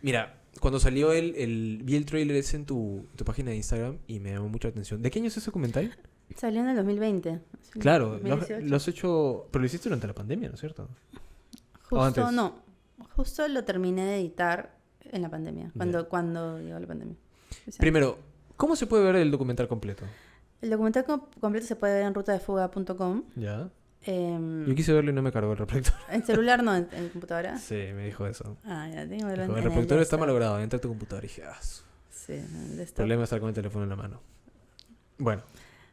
Mira, cuando salió vi el trailer ese en tu página de Instagram y me llamó mucho la atención. ¿De qué año es ese documental? Salió en el 2020. Claro, 2018. lo has hecho, pero lo hiciste durante la pandemia, ¿no es cierto? ¿O Justo, antes? no. Justo lo terminé de editar en la pandemia. Ya. Cuando llegó la pandemia. O sea, Primero, ¿cómo se puede ver el documental completo? el documental completo se puede ver en rutadefuga.com. Ya. Yo quise verlo y no me cargó el reproductor. En celular no, en computadora. Sí, me dijo eso. Ah, ya tengo Dijo, el en reproductor está desktop. malogrado, entra a tu computadora. Y dije, Sí, en el desktop. problema es estar con el teléfono en la mano. Bueno,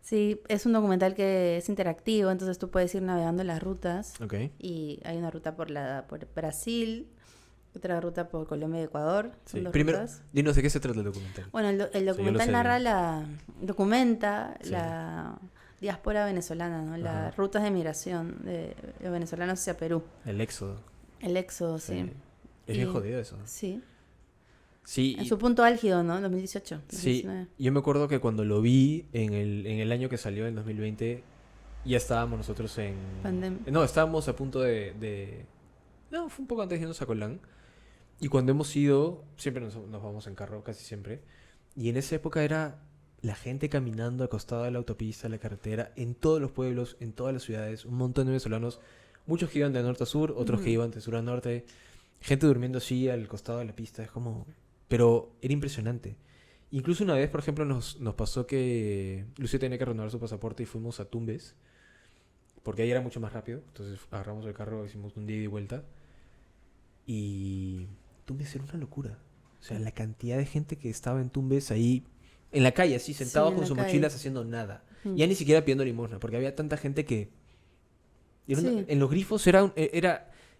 Sí, es un documental que es interactivo, entonces tú puedes ir navegando las rutas. ok. Y hay una ruta por Brasil, otra ruta por Colombia y Ecuador. Son Sí. dos Primero, rutas. dinos de qué se trata el documental. Bueno, el yo lo documental sé. documenta Sí. la diáspora venezolana, ¿no? Ajá. Las rutas de migración de venezolanos hacia Perú. El éxodo. El éxodo, sí. Es bien jodido eso. Sí. Sí, En su punto álgido, ¿no? 2018. sí. 2019. Yo me acuerdo que cuando lo vi en el año que salió, en 2020, ya estábamos nosotros en... No, estábamos a punto de... No, fue un poco antes de irnos a Colán. Y cuando hemos ido, siempre nos vamos en carro, casi siempre. Y en esa época era la gente caminando al costado de la autopista, la carretera, en todos los pueblos, en todas las ciudades, un montón de venezolanos, muchos que iban de norte a sur, otros que iban de sur a norte, gente durmiendo así al costado de la pista, es como... Pero era impresionante. Incluso una vez, por ejemplo, nos pasó que Lucio tenía que renovar su pasaporte y fuimos a Tumbes, porque ahí era mucho más rápido, entonces agarramos el carro, hicimos un día y vuelta, y Tumbes era una locura. O sea, la cantidad de gente que estaba en Tumbes ahí, en la calle, así, sentados en con la sus calle. mochilas haciendo nada. Mm. Ya ni siquiera pidiendo limosna, porque había tanta gente que... Sí. En los grifos era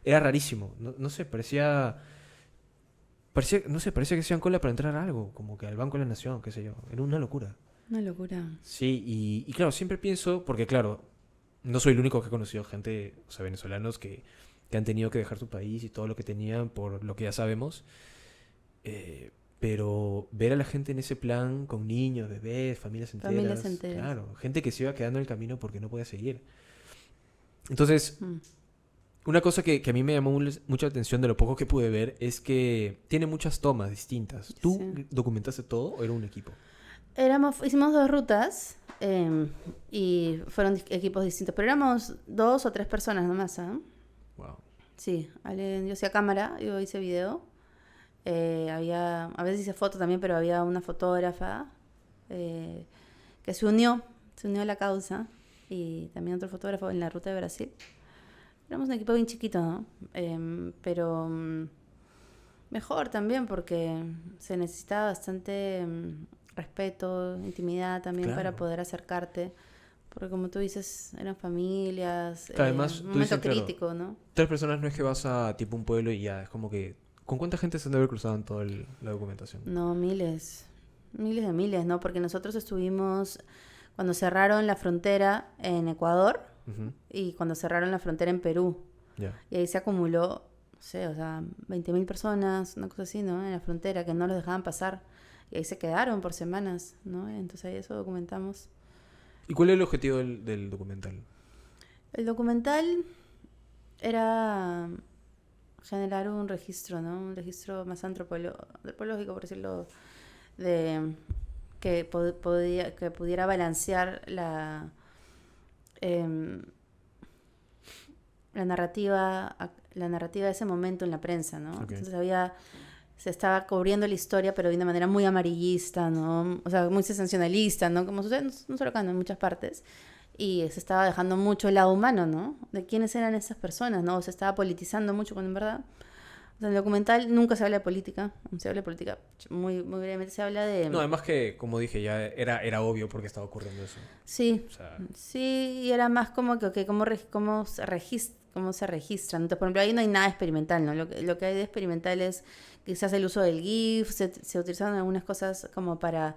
rarísimo. No sé, no sé, parecía que hacían cola para entrar a algo, como que al Banco de la Nación, qué sé yo. Era una locura. Una locura. Sí, y claro, siempre pienso, porque claro, no soy el único que he conocido gente, o sea, venezolanos que han tenido que dejar su país y todo lo que tenían por lo que ya sabemos. Pero ver a la gente en ese plan con niños, bebés, familias enteras. Claro, gente que se iba quedando en el camino porque no podía seguir. Entonces, una cosa que a mí me llamó mucha atención de lo poco que pude ver es que tiene muchas tomas distintas. ¿Tú documentaste todo o era un equipo? Hicimos 2 rutas y fueron equipos distintos, pero éramos 2 o 3 personas nomás, ¿eh? Wow. Sí, yo hacía cámara, yo hice video. A veces hice foto también, pero había una fotógrafa que se unió a la causa, y también otro fotógrafo en la ruta de Brasil. Éramos un equipo bien chiquito, ¿no? Pero mejor también porque se necesitaba bastante respeto, intimidad también, Claro. para poder acercarte. Porque como tú dices, eran familias, Además, un tú momento dices, claro, crítico, ¿no? 3 personas no es que vas a tipo un pueblo y ya, es como que... ¿Con cuánta gente se han de haber cruzado en toda la documentación? No, miles de miles, ¿no? Porque nosotros estuvimos cuando cerraron la frontera en Ecuador y cuando cerraron la frontera en Perú. Ya. Y ahí se acumuló, no sé, o sea, 20.000 personas, una cosa así, ¿no? En la frontera, que no los dejaban pasar. Y ahí se quedaron por semanas, ¿no? Entonces ahí eso documentamos. ¿Y cuál es el objetivo del documental? El documental era generar un registro, ¿no? Un registro más antropológico, por decirlo, de que pudiera balancear la narrativa de ese momento en la prensa, ¿no? Okay. Entonces se estaba cubriendo la historia, pero de una manera muy amarillista, ¿no? O sea, muy sensacionalista, ¿no? Como sucede no solo acá, ¿no? En muchas partes. Y se estaba dejando mucho el lado humano, ¿no? De quiénes eran esas personas, ¿no? Se estaba politizando mucho, cuando en verdad... O sea, en el documental nunca se habla de política. Se habla de política muy, muy brevemente. Se habla de... No, además que, como dije, ya era obvio porque estaba ocurriendo eso. Sí, O sea... sí, y era más como que, okay, cómo se registran. Entonces, por ejemplo, ahí no hay nada experimental, ¿no? Lo que hay de experimental es quizás el uso del GIF, se utilizaron algunas cosas como para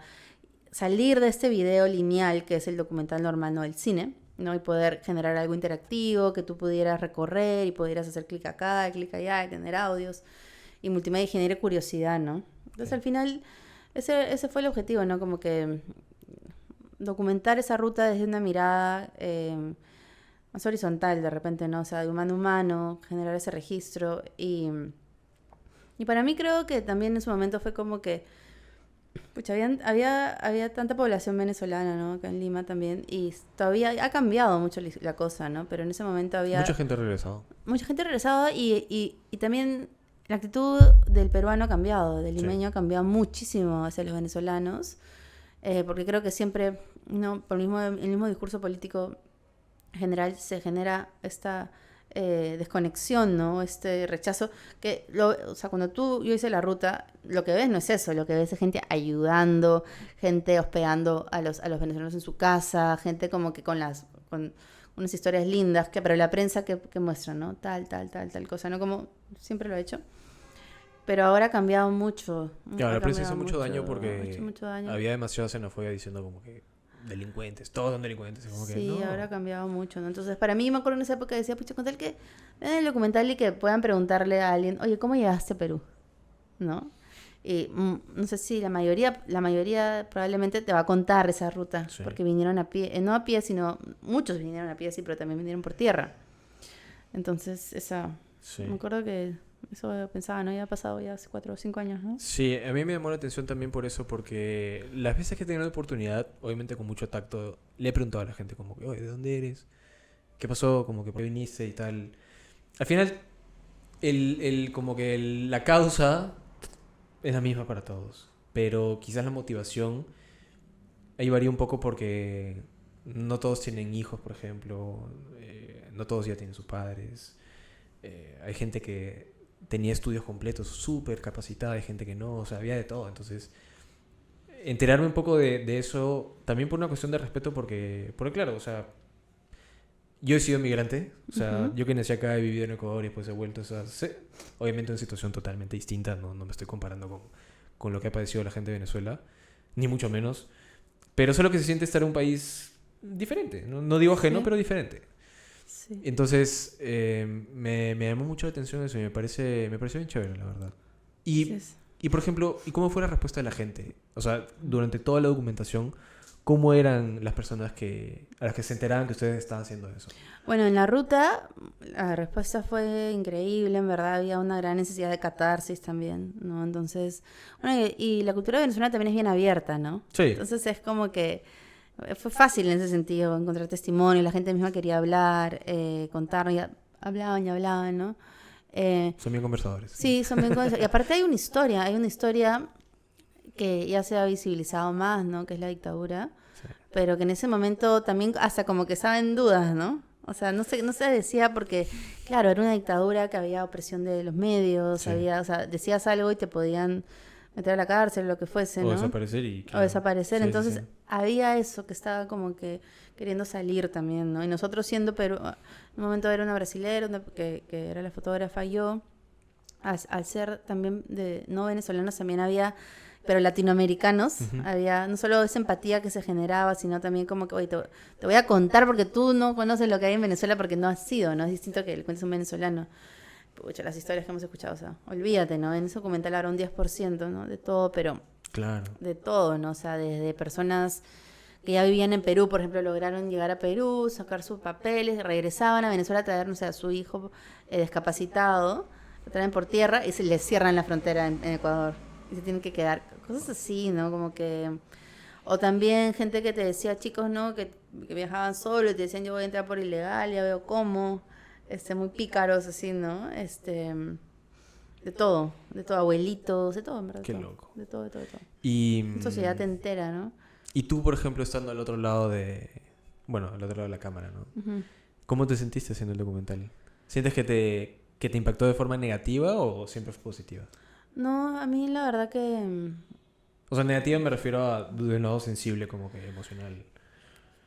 salir de este video lineal que es el documental normal, no el cine, ¿no? Y poder generar algo interactivo que tú pudieras recorrer y pudieras hacer clic acá, clic allá, y tener audios y multimedia y genere curiosidad, ¿no? Entonces, al final, ese fue el objetivo, ¿no? Como que documentar esa ruta desde una mirada más horizontal de repente, ¿no? O sea, de humano a humano, generar ese registro y Y para mí creo que también en ese momento fue como que, pucha, había tanta población venezolana, ¿no? Acá en Lima también, y todavía ha cambiado mucho la cosa, ¿no? Pero en ese momento había... Mucha gente ha regresado. Mucha gente ha regresado y también la actitud del peruano ha cambiado, del limeño ha cambiado muchísimo hacia los venezolanos, porque creo que siempre, ¿no? Por el mismo discurso político general se genera esta desconexión, ¿no? Este rechazo que, o sea, cuando yo hice la ruta, lo que ves no es eso, lo que ves es gente ayudando, gente hospedando a los venezolanos en su casa, gente como que con unas historias lindas, pero la prensa que muestra, ¿no? Tal cosa, ¿no? Como siempre lo ha hecho. Pero ahora ha cambiado mucho. Claro, la prensa hizo mucho daño porque mucho daño. Había demasiada xenofobia diciendo como que delincuentes, todos son delincuentes. Como sí, que, no. ahora ha cambiado mucho, ¿no? Entonces, para mí, me acuerdo en esa época decía, pucha, con tal que vean el documental y que puedan preguntarle a alguien, oye, ¿cómo llegaste a Perú? ¿No? Y no sé si la mayoría probablemente te va a contar esa ruta, sí. Porque vinieron a pie, no a pie, sino muchos vinieron a pie, sí, pero también vinieron por tierra. Entonces, sí. Me acuerdo que eso pensaba, ¿no? Ya ha pasado ya hace 4 o 5 años, ¿no? Sí, a mí me llamó la atención también por eso, porque las veces que he tenido la oportunidad, obviamente con mucho tacto, le he preguntado a la gente como que, oye, ¿de dónde eres? ¿Qué pasó? Como que por qué viniste y tal. Al final, la causa es la misma para todos, pero quizás la motivación ahí varía un poco porque no todos tienen hijos, por ejemplo, no todos ya tienen sus padres, hay gente que tenía estudios completos, súper capacitada, hay gente que no, o sea, había de todo. Entonces, enterarme un poco de eso, también por una cuestión de respeto, porque claro, o sea, yo he sido migrante, o sea, yo que nací acá, he vivido en Ecuador y después he vuelto, o sea, obviamente una situación totalmente distinta, no me estoy comparando con lo que ha padecido la gente de Venezuela, ni mucho menos, pero solo que se siente estar en un país diferente, no digo ajeno, pero diferente. Sí. Entonces, me llamó mucho la atención eso y me pareció bien chévere, la verdad. Y por ejemplo, ¿y cómo fue la respuesta de la gente? O sea, durante toda la documentación, ¿cómo eran las personas a las que se enteraban que ustedes estaban haciendo eso? Bueno, en la ruta, la respuesta fue increíble, en verdad había una gran necesidad de catarsis también, ¿no? Entonces, bueno, y la cultura venezolana también es bien abierta, ¿no? Sí. Entonces es como que fue fácil en ese sentido encontrar testimonio, la gente misma quería hablar, contar, hablaban, ¿no? Son bien conversadores. Sí, son bien conversadores. Y aparte hay una historia que ya se ha visibilizado más, ¿no? Que es la dictadura, sí. Pero que en ese momento también hasta como que estaba en dudas, ¿no? O sea, no se decía porque, claro, era una dictadura que había opresión de los medios, sí. O sea, decías algo y te podían meter a la cárcel, lo que fuese, ¿no? O desaparecer O desaparecer. Sí, entonces, sí. había eso que estaba como que queriendo salir también, ¿no? Y nosotros siendo Perú, en un momento era una brasilera, que era la fotógrafa, yo, al ser también no venezolanos, también había, pero latinoamericanos, había no solo esa empatía que se generaba, sino también como que, oye, te voy a contar porque tú no conoces lo que hay en Venezuela porque no has sido, ¿no? Es distinto que le cuentes a un venezolano. Pucha, las historias que hemos escuchado, o sea, olvídate, ¿no? En ese documental habrá un 10%, ¿no? De todo, pero... Claro. De todo, ¿no? O sea, desde personas que ya vivían en Perú, por ejemplo, lograron llegar a Perú, sacar sus papeles, regresaban a Venezuela a traer, no sé, a su hijo discapacitado, lo traen por tierra y se les cierran la frontera en Ecuador. Y se tienen que quedar. Cosas así, ¿no? Como que... O también gente que te decía, chicos, ¿no? Que viajaban solos y te decían, yo voy a entrar por ilegal, ya veo cómo... muy pícaros así, ¿no? De todo, abuelitos, de todo, en verdad. Qué loco. De todo. Y una sociedad entera, ¿no? Y tú, por ejemplo, estando al otro lado al otro lado de la cámara, ¿no? Uh-huh. ¿Cómo te sentiste haciendo el documental? ¿Sientes que te impactó de forma negativa o siempre fue positiva? No, a mí la verdad que... O sea, negativa me refiero de un lado sensible, como que emocional.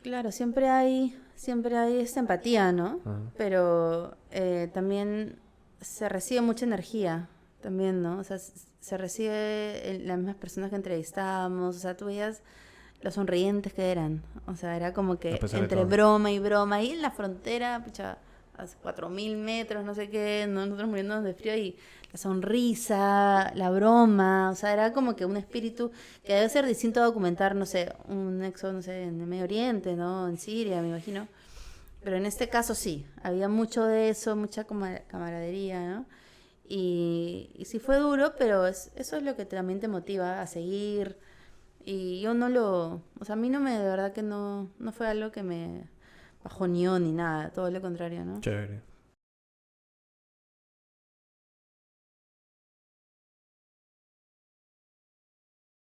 Claro, siempre hay esta empatía, ¿no? Uh-huh. Pero también se recibe mucha energía, también, ¿no? O sea, se recibe las mismas personas que entrevistábamos, o sea, tú veías los sonrientes que eran, o sea, era como que entre broma y broma, ahí en la frontera, pucha, a 4.000 metros, no sé qué, nosotros muriéndonos de frío y la sonrisa, la broma, o sea, era como que un espíritu que debe ser distinto a documentar, no sé, un éxodo, no sé, en el Medio Oriente, ¿no? En Siria, me imagino. Pero en este caso sí, había mucho de eso, mucha camaradería, ¿no? Y sí fue duro, pero eso es lo que también te motiva a seguir. Y yo no lo... O sea, a mí de verdad que no fue algo que me bajoneó ni nada, todo lo contrario, ¿no? Chévere.